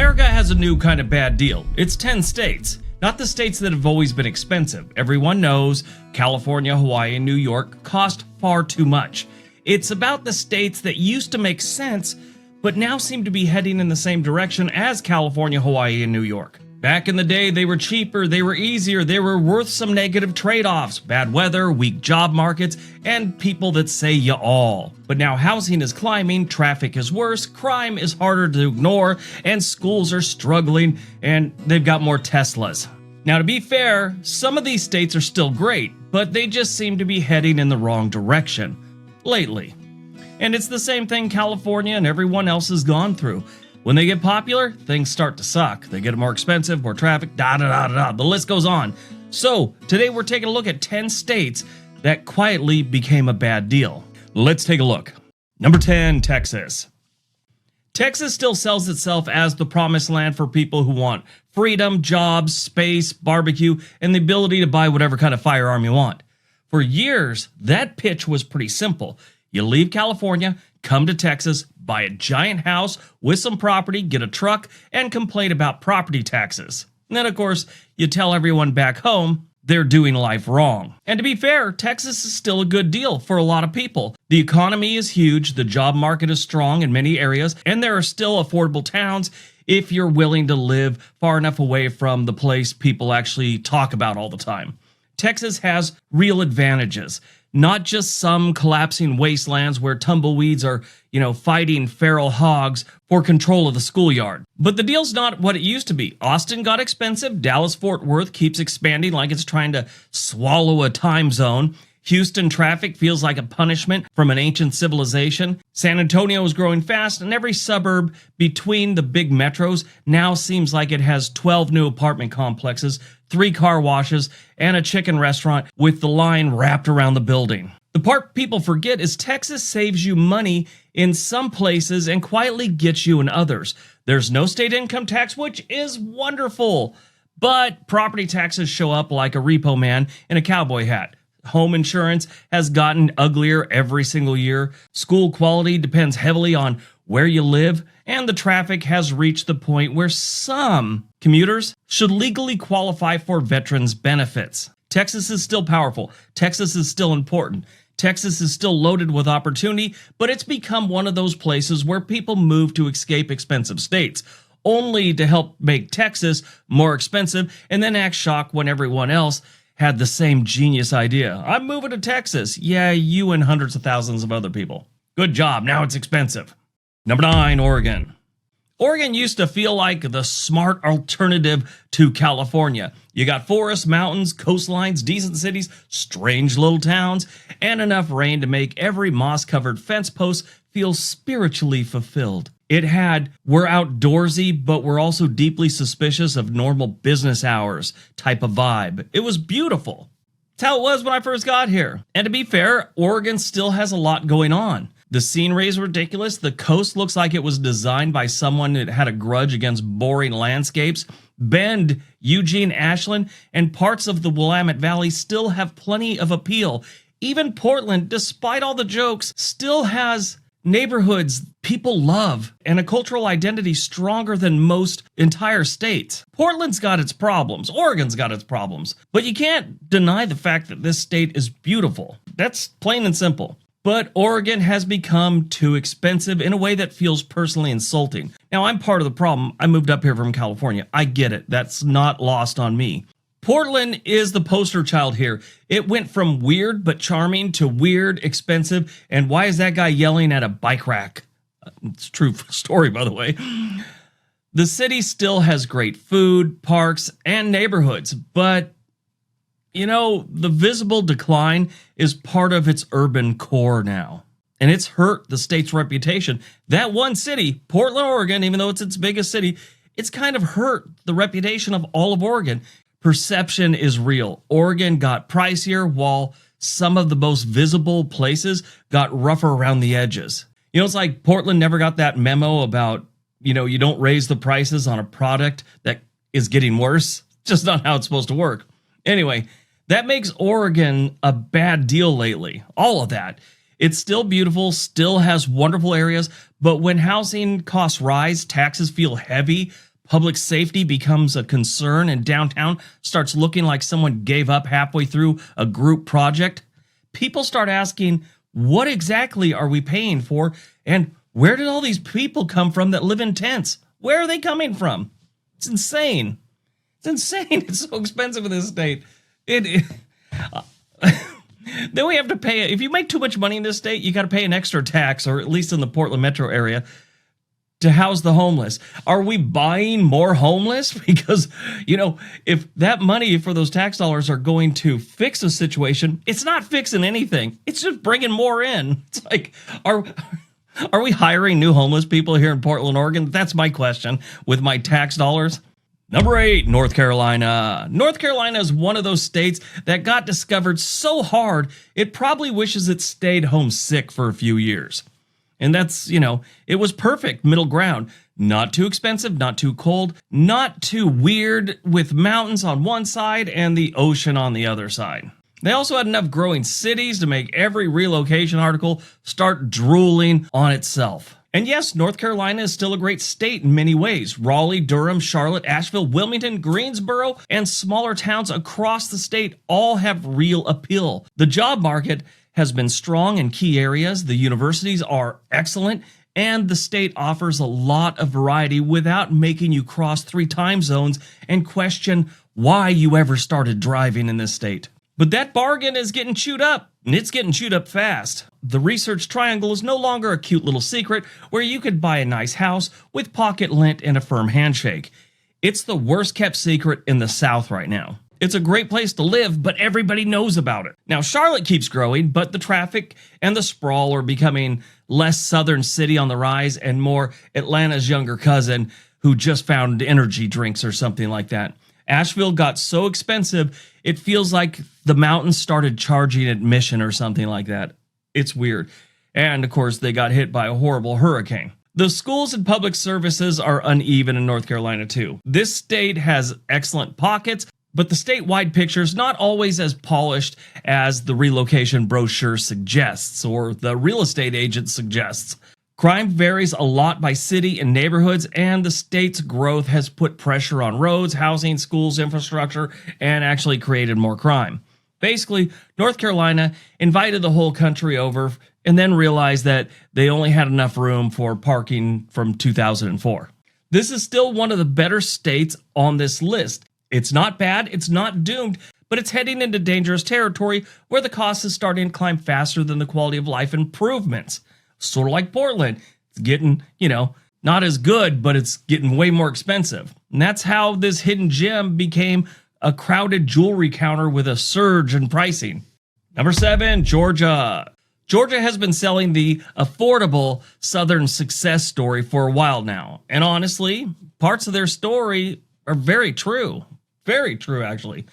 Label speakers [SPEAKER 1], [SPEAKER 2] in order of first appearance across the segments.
[SPEAKER 1] America has a new kind of bad deal. It's 10 states. Not the states that have always been expensive. Everyone knows California, Hawaii, and New York cost far too much. It's about the states that used to make sense, but now seem to be heading in the same direction as California, Hawaii, and New York. Back in the day, they were cheaper, they were easier, they were worth some negative trade-offs, bad weather, weak job markets, and people that say ya all. But now housing is climbing, traffic is worse, crime is harder to ignore, and schools are struggling, and they've got more Teslas. Now, to be fair, some of these states are still great, but they just seem to be heading in the wrong direction lately. And it's the same thing California and everyone else has gone through. When they get popular, things start to suck. They get more expensive, more traffic, the list goes on. So, today we're taking a look at 10 states that quietly became a bad deal. Let's take a look. Number 10, Texas. Texas still sells itself as the promised land for people who want freedom, jobs, space, barbecue, and the ability to buy whatever kind of firearm you want. For years, that pitch was pretty simple. You leave California, come to Texas, buy a giant house with some property, get a truck, and complain about property taxes. And then, of course, you tell everyone back home they're doing life wrong. And to be fair, Texas is still a good deal for a lot of people. The economy is huge, the job market is strong in many areas, and there are still affordable towns if you're willing to live far enough away from the place people actually talk about all the time. Texas has real advantages. Not just some collapsing wastelands where tumbleweeds are, fighting feral hogs for control of the schoolyard. But the deal's not what it used to be. Austin got expensive. Dallas-Fort Worth keeps expanding like it's trying to swallow a time zone. Houston traffic feels like a punishment from an ancient civilization. San Antonio is growing fast, and every suburb between the big metros now seems like it has 12 new apartment complexes, 3 car washes, and a chicken restaurant with the line wrapped around the building. The part people forget is Texas saves you money in some places and quietly gets you in others. There's no state income tax, which is wonderful, but property taxes show up like a repo man in a cowboy hat. Home insurance has gotten uglier every single year. School quality depends heavily on where you live, and the traffic has reached the point where some commuters should legally qualify for veterans benefits. Texas is still powerful. Texas is still important. Texas is still loaded with opportunity, but it's become one of those places where people move to escape expensive states, only to help make Texas more expensive and then act shocked when everyone else had the same genius idea. I'm moving to Texas. Yeah, you and hundreds of thousands of other people. Good job, now it's expensive. Number 9, Oregon. Oregon used to feel like the smart alternative to California. You got forests, mountains, coastlines, decent cities, strange little towns, and enough rain to make every moss-covered fence post feel spiritually fulfilled. It had, we're outdoorsy, but we're also deeply suspicious of normal business hours type of vibe. It was beautiful. That's how it was when I first got here. And to be fair, Oregon still has a lot going on. The scenery is ridiculous. The coast looks like it was designed by someone that had a grudge against boring landscapes. Bend, Eugene, Ashland, and parts of the Willamette Valley still have plenty of appeal. Even Portland, despite all the jokes, still has neighborhoods people love and a cultural identity stronger than most entire states. Portland's got its problems. Oregon's got its problems. But you can't deny the fact that this state is beautiful. That's plain and simple. But Oregon has become too expensive in a way that feels personally insulting. Now, I'm part of the problem. I moved up here from California. I get it. That's not lost on me. Portland is the poster child here. It went from weird but charming to weird, expensive, and why is that guy yelling at a bike rack? It's a true story, by the way. The city still has great food, parks, and neighborhoods, but the visible decline is part of its urban core now. And it's hurt the state's reputation. That one city, Portland, Oregon, even though it's its biggest city, it's kind of hurt the reputation of all of Oregon. Perception is real. Oregon got pricier while some of the most visible places got rougher around the edges. It's like Portland never got that memo about, you don't raise the prices on a product that is getting worse. Just not how it's supposed to work. Anyway, that makes Oregon a bad deal lately. All of that. It's still beautiful, still has wonderful areas, but when housing costs rise, taxes feel heavy, Public safety becomes a concern and downtown starts looking like someone gave up halfway through a group project. People start asking, what exactly are we paying for? And where did all these people come from that live in tents? Where are they coming from? It's insane. It's insane. It's so expensive in this state. Then we have to pay, if you make too much money in this state, you got to pay an extra tax, or at least in the Portland metro area, to house the homeless. Are we buying more homeless? Because, if that money for those tax dollars are going to fix a situation, it's not fixing anything. It's just bringing more in. It's like, are we hiring new homeless people here in Portland, Oregon? That's my question with my tax dollars. Number 8, North Carolina. North Carolina is one of those states that got discovered so hard, it probably wishes it stayed homesick for a few years. And that's, it was perfect middle ground. Not too expensive, not too cold, not too weird, with mountains on one side and the ocean on the other side. They also had enough growing cities to make every relocation article start drooling on itself. And yes, North Carolina is still a great state in many ways. Raleigh, Durham, Charlotte, Asheville, Wilmington, Greensboro, and smaller towns across the state all have real appeal. The job market has been strong in key areas, the universities are excellent, and the state offers a lot of variety without making you cross 3 time zones and question why you ever started driving in this state. But that bargain is getting chewed up, and it's getting chewed up fast. The Research Triangle is no longer a cute little secret where you could buy a nice house with pocket lint and a firm handshake. It's the worst kept secret in the South right now. It's a great place to live, but everybody knows about it. Now, Charlotte keeps growing, but the traffic and the sprawl are becoming less southern city on the rise and more Atlanta's younger cousin who just found energy drinks or something like that. Asheville got so expensive, it feels like the mountains started charging admission or something like that. It's weird. And, of course, they got hit by a horrible hurricane. The schools and public services are uneven in North Carolina, too. This state has excellent pockets, but the statewide picture is not always as polished as the relocation brochure suggests or the real estate agent suggests. Crime varies a lot by city and neighborhoods, and the state's growth has put pressure on roads, housing, schools, infrastructure, and actually created more crime. Basically, North Carolina invited the whole country over and then realized that they only had enough room for parking from 2004. This is still one of the better states on this list. It's not bad, it's not doomed, but it's heading into dangerous territory where the cost is starting to climb faster than the quality of life improvements. Sort of like Portland. It's getting, not as good, but it's getting way more expensive. And that's how this hidden gem became a crowded jewelry counter with a surge in pricing. Number 7, Georgia. Georgia has been selling the affordable Southern success story for a while now. And honestly, parts of their story are very true. Very true, actually.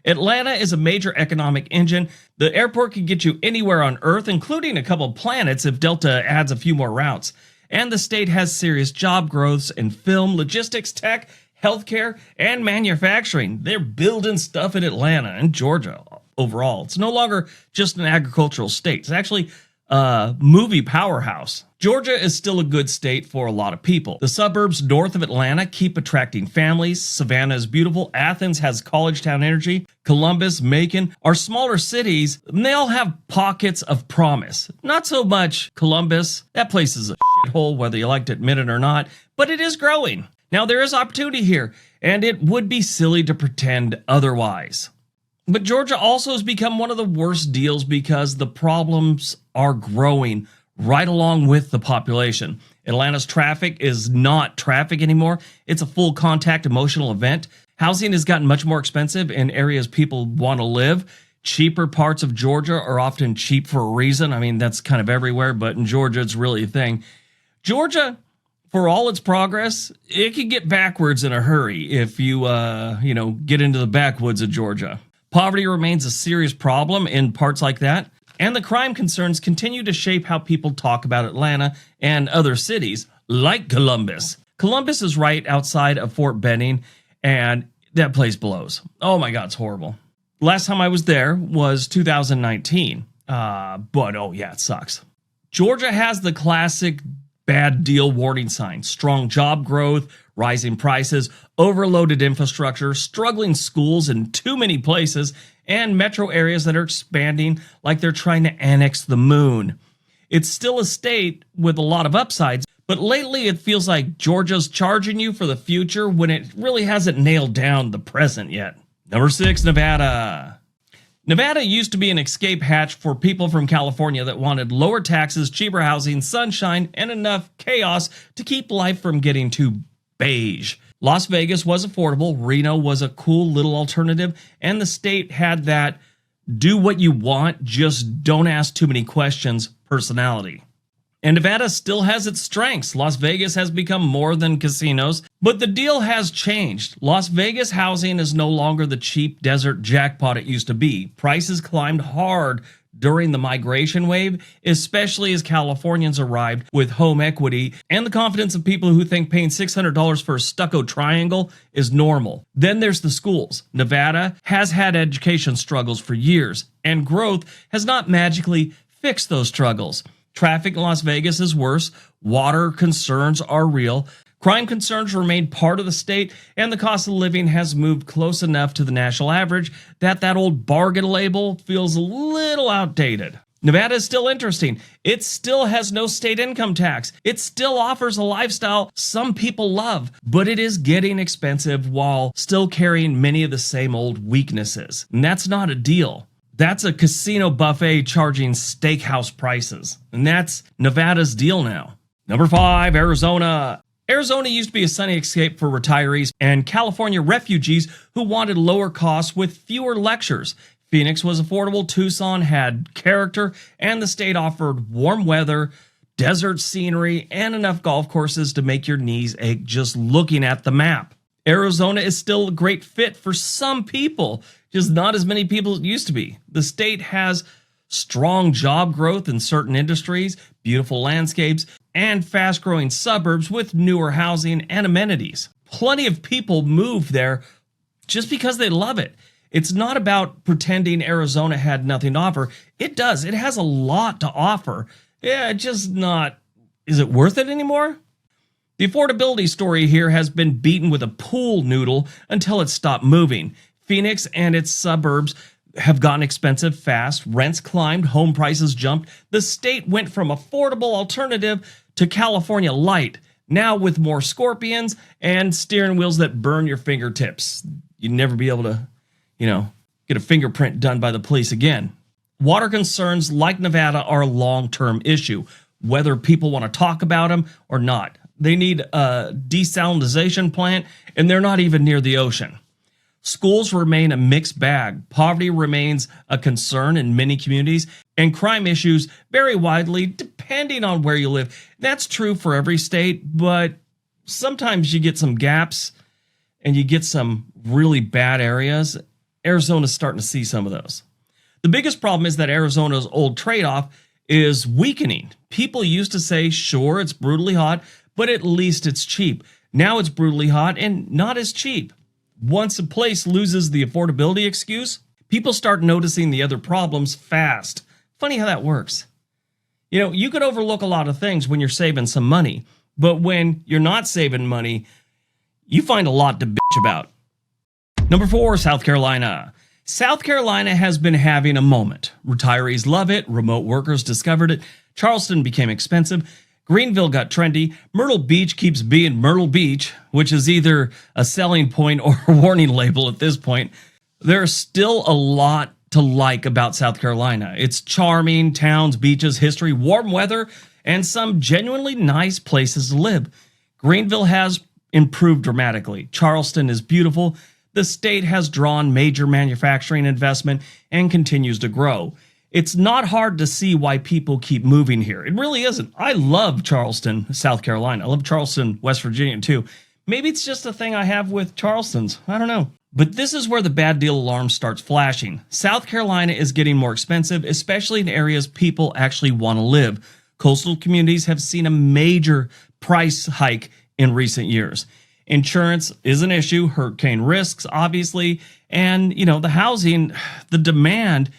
[SPEAKER 1] Atlanta is a major economic engine. The airport can get you anywhere on Earth, including a couple planets if Delta adds a few more routes. And the state has serious job growths in film, logistics, tech, healthcare, and manufacturing. They're building stuff in Atlanta and Georgia overall. It's no longer just an agricultural state. It's actually a movie powerhouse. Georgia is still a good state for a lot of people. The suburbs north of Atlanta keep attracting families. Savannah is beautiful. Athens has college town energy. Columbus, Macon are smaller cities, and they all have pockets of promise. Not so much Columbus. That place is a shithole, whether you like to admit it or not, but it is growing. Now, there is opportunity here, and it would be silly to pretend otherwise. But Georgia also has become one of the worst deals because the problems are growing right along with the population. Atlanta's traffic is not traffic anymore. It's a full contact emotional event. Housing has gotten much more expensive in areas people want to live. Cheaper parts of Georgia are often cheap for a reason. I mean, that's kind of everywhere, but in Georgia, it's really a thing. Georgia, for all its progress, it can get backwards in a hurry if you, get into the backwoods of Georgia. Poverty remains a serious problem in parts like that, and the crime concerns continue to shape how people talk about Atlanta and other cities, like Columbus. Columbus is right outside of Fort Benning, and that place blows. Oh my God, it's horrible. Last time I was there was 2019, but oh yeah, it sucks. Georgia has the classic bad deal warning signs: strong job growth, rising prices, overloaded infrastructure, struggling schools in too many places, and metro areas that are expanding like they're trying to annex the moon. It's still a state with a lot of upsides, but lately it feels like Georgia's charging you for the future when it really hasn't nailed down the present yet. Number 6, Nevada. Nevada used to be an escape hatch for people from California that wanted lower taxes, cheaper housing, sunshine, and enough chaos to keep life from getting too beige. Las Vegas was affordable, Reno was a cool little alternative, and the state had that do what you want, just don't ask too many questions personality. And Nevada still has its strengths. Las Vegas has become more than casinos, but the deal has changed. Las Vegas housing is no longer the cheap desert jackpot it used to be. Prices climbed hard during the migration wave, especially as Californians arrived with home equity and the confidence of people who think paying $600 for a stucco triangle is normal. Then there's the schools. Nevada has had education struggles for years, and growth has not magically fixed those struggles. Traffic in Las Vegas is worse, water concerns are real, crime concerns remain part of the state, and the cost of living has moved close enough to the national average that old bargain label feels a little outdated. Nevada is still interesting. It still has no state income tax. It still offers a lifestyle some people love, but it is getting expensive while still carrying many of the same old weaknesses. And that's not a deal. That's a casino buffet charging steakhouse prices. And that's Nevada's deal now. Number 5, Arizona. Arizona used to be a sunny escape for retirees and California refugees who wanted lower costs with fewer lectures. Phoenix was affordable, Tucson had character, and the state offered warm weather, desert scenery, and enough golf courses to make your knees ache just looking at the map. Arizona is still a great fit for some people, just not as many people as it used to be. The state has strong job growth in certain industries, beautiful landscapes, and fast-growing suburbs with newer housing and amenities. Plenty of people move there just because they love it. It's not about pretending Arizona had nothing to offer. It does. It has a lot to offer. Yeah, just not... Is it worth it anymore? The affordability story here has been beaten with a pool noodle until it stopped moving. Phoenix and its suburbs have gotten expensive fast. Rents climbed, home prices jumped. The state went from affordable alternative to California light, now with more scorpions and steering wheels that burn your fingertips. You'd never be able to, get a fingerprint done by the police again. Water concerns like Nevada are a long-term issue, whether people want to talk about them or not. They need a desalinization plant, and they're not even near the ocean. Schools remain a mixed bag. Poverty remains a concern in many communities, and crime issues vary widely depending on where you live. That's true for every state, but sometimes you get some gaps and you get some really bad areas. Arizona's starting to see some of those. The biggest problem is that Arizona's old trade-off is weakening. People used to say, sure, it's brutally hot, but at least it's cheap. Now it's brutally hot and not as cheap. Once a place loses the affordability excuse, people start noticing the other problems fast. Funny how that works. You could overlook a lot of things when you're saving some money, but when you're not saving money, you find a lot to bitch about. Number 4, South Carolina. South Carolina has been having a moment. Retirees love it. Remote workers discovered it. Charleston became expensive. Greenville got trendy. Myrtle Beach keeps being Myrtle Beach, which is either a selling point or a warning label at this point. There's still a lot to like about South Carolina. It's charming, towns, beaches, history, warm weather, and some genuinely nice places to live. Greenville has improved dramatically. Charleston is beautiful. The state has drawn major manufacturing investment and continues to grow. It's not hard to see why people keep moving here. It really isn't. I love Charleston, South Carolina. I love Charleston, West Virginia, too. Maybe it's just a thing I have with Charlestons. I don't know. But this is where the bad deal alarm starts flashing. South Carolina is getting more expensive, especially in areas people actually want to live. Coastal communities have seen a major price hike in recent years. Insurance is an issue, hurricane risks, obviously, and, the housing, the demand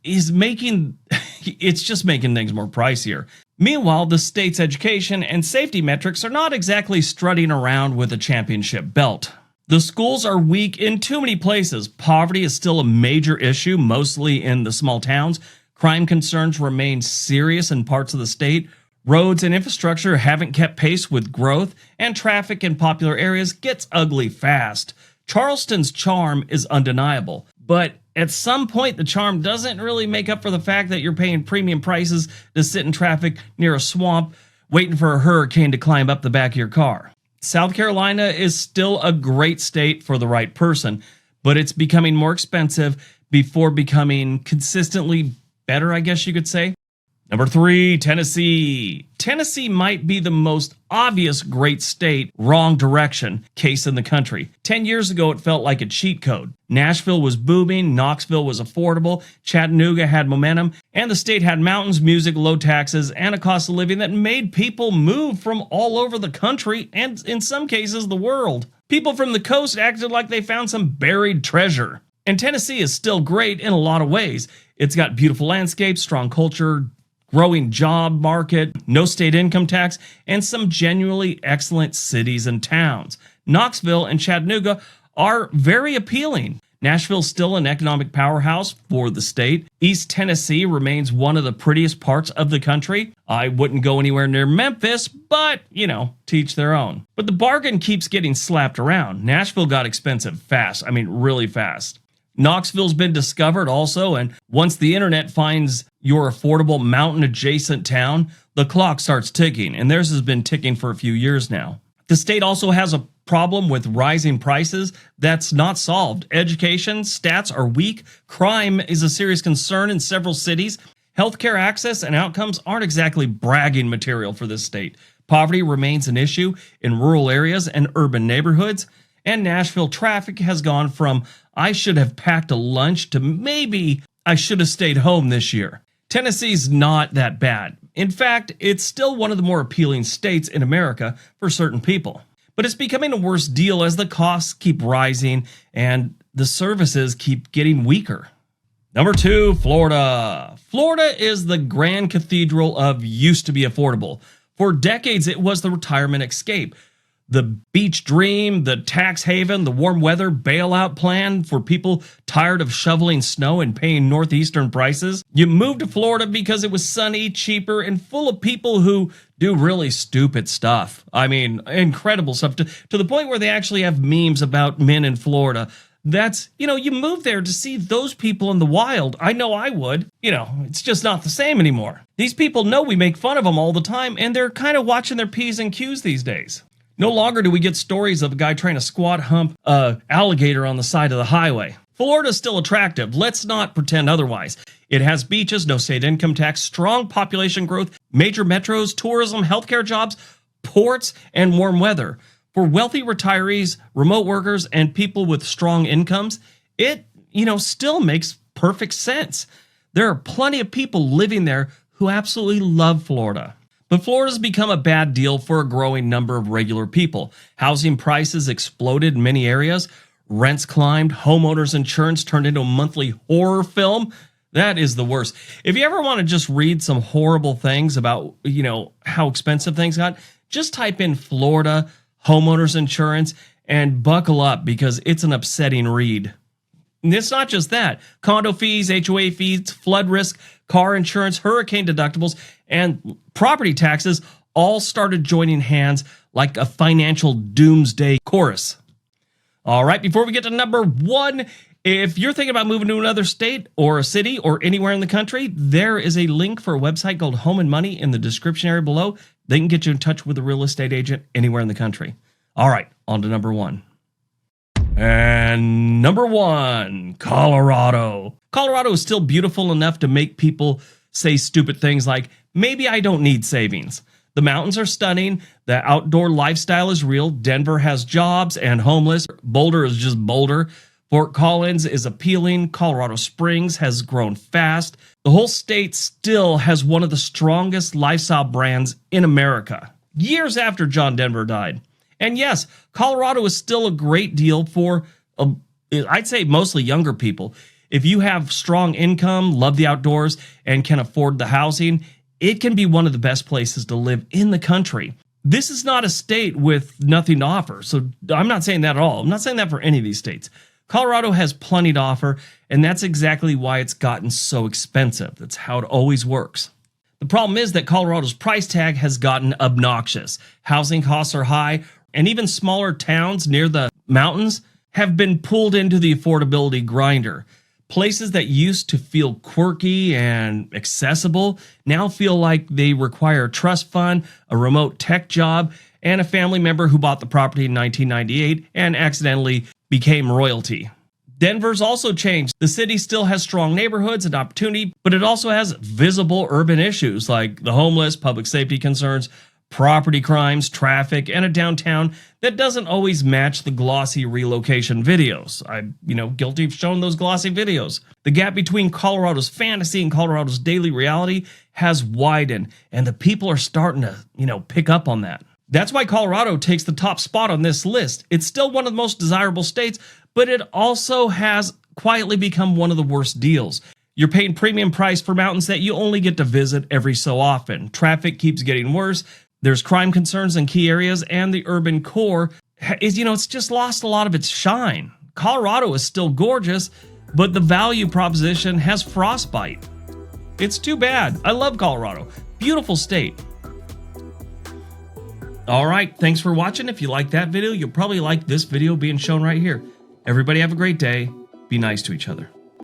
[SPEAKER 1] is it's just making things more pricier. Meanwhile, the state's education and safety metrics are not exactly strutting around with a championship belt. The schools are weak in too many places. Poverty is still a major issue, mostly in the small towns. Crime concerns remain serious in parts of the state. Roads and infrastructure haven't kept pace with growth, and traffic in popular areas gets ugly fast. Charleston's charm is undeniable, but at some point the charm doesn't really make up for the fact that you're paying premium prices to sit in traffic near a swamp waiting for a hurricane to climb up the back of your car. South Carolina is still a great state for the right person, but it's becoming more expensive before becoming consistently better, I guess you could say. Number 3, Tennessee. Tennessee might be the most obvious great state, wrong direction case in the country. 10 years ago, it felt like a cheat code. Nashville was booming, Knoxville was affordable, Chattanooga had momentum, and the state had mountains, music, low taxes, and a cost of living that made people move from all over the country and, in some cases, the world. People from the coast acted like they found some buried treasure. And Tennessee is still great in a lot of ways. It's got beautiful landscapes, strong culture, growing job market, no state income tax, and some genuinely excellent cities and towns. Knoxville and Chattanooga are very appealing. Nashville's still an economic powerhouse for the state. East Tennessee remains one of the prettiest parts of the country. I wouldn't go anywhere near Memphis, but, to each their own. But the bargain keeps getting slapped around. Nashville got expensive fast. Really fast. Knoxville's been discovered also, and once the internet finds your affordable mountain-adjacent town, the clock starts ticking, and theirs has been ticking for a few years now. The state also has a problem with rising prices that's not solved. Education stats are weak. Crime is a serious concern in several cities. Healthcare access and outcomes aren't exactly bragging material for this state. Poverty remains an issue in rural areas and urban neighborhoods. And Nashville traffic has gone from I should have packed a lunch to maybe I should have stayed home this year. Tennessee's not that bad. In fact, it's still one of the more appealing states in America for certain people. But it's becoming a worse deal as the costs keep rising and the services keep getting weaker. Number 2, Florida. Florida is the grand cathedral of used to be affordable. For decades, it was the retirement escape. The beach dream, the tax haven, the warm weather bailout plan for people tired of shoveling snow and paying northeastern prices. You moved to Florida because it was sunny, cheaper, and full of people who do really stupid stuff. Incredible stuff to the point where they actually have memes about men in Florida. That's, you move there to see those people in the wild. I know I would. It's just not the same anymore. These people know we make fun of them all the time, and they're kind of watching their P's and Q's these days. No longer do we get stories of a guy trying to squat hump an alligator on the side of the highway. Florida's still attractive. Let's not pretend otherwise. It has beaches, no state income tax, strong population growth, major metros, tourism, healthcare jobs, ports, and warm weather. For wealthy retirees, remote workers, and people with strong incomes, it, still makes perfect sense. There are plenty of people living there who absolutely love Florida. But Florida's become a bad deal for a growing number of regular people. Housing prices exploded in many areas. Rents climbed. Homeowners insurance turned into a monthly horror film. That is the worst. If you ever want to just read some horrible things about, how expensive things got, just type in Florida homeowners insurance and buckle up because it's an upsetting read. And it's not just that. Condo fees, HOA fees, flood risk, car insurance, hurricane deductibles, and property taxes all started joining hands like a financial doomsday chorus. All right, before we get to number 1, if you're thinking about moving to another state or a city or anywhere in the country, there is a link for a website called Home and Money in the description area below. They can get you in touch with a real estate agent anywhere in the country. All right, on to number 1. And number 1, Colorado. Colorado is still beautiful enough to make people say stupid things like, maybe I don't need savings. The mountains are stunning. The outdoor lifestyle is real. Denver has jobs and homeless. Boulder is just Boulder. Fort Collins is appealing. Colorado Springs has grown fast. The whole state still has one of the strongest lifestyle brands in America, years after John Denver died. And yes, Colorado is still a great deal for, I'd say, mostly younger people. If you have strong income, love the outdoors, and can afford the housing, it can be one of the best places to live in the country. This is not a state with nothing to offer. So I'm not saying that at all. I'm not saying that for any of these states. Colorado has plenty to offer, and that's exactly why it's gotten so expensive. That's how it always works. The problem is that Colorado's price tag has gotten obnoxious. Housing costs are high, and even smaller towns near the mountains have been pulled into the affordability grinder. Places that used to feel quirky and accessible now feel like they require a trust fund, a remote tech job, and a family member who bought the property in 1998 and accidentally became royalty. Denver's also changed. The city still has strong neighborhoods and opportunity, but it also has visible urban issues like the homeless, public safety concerns, property crimes, traffic, and a downtown that doesn't always match the glossy relocation videos. I'm, guilty of showing those glossy videos. The gap between Colorado's fantasy and Colorado's daily reality has widened, and the people are starting to, pick up on that. That's why Colorado takes the top spot on this list. It's still one of the most desirable states, but it also has quietly become one of the worst deals. You're paying premium price for mountains that you only get to visit every so often. Traffic keeps getting worse. There's crime concerns in key areas, and the urban core is, it's just lost a lot of its shine. Colorado is still gorgeous, but the value proposition has frostbite. It's too bad. I love Colorado. Beautiful state. All right, thanks for watching. If you like that video, you'll probably like this video being shown right here. Everybody have a great day. Be nice to each other.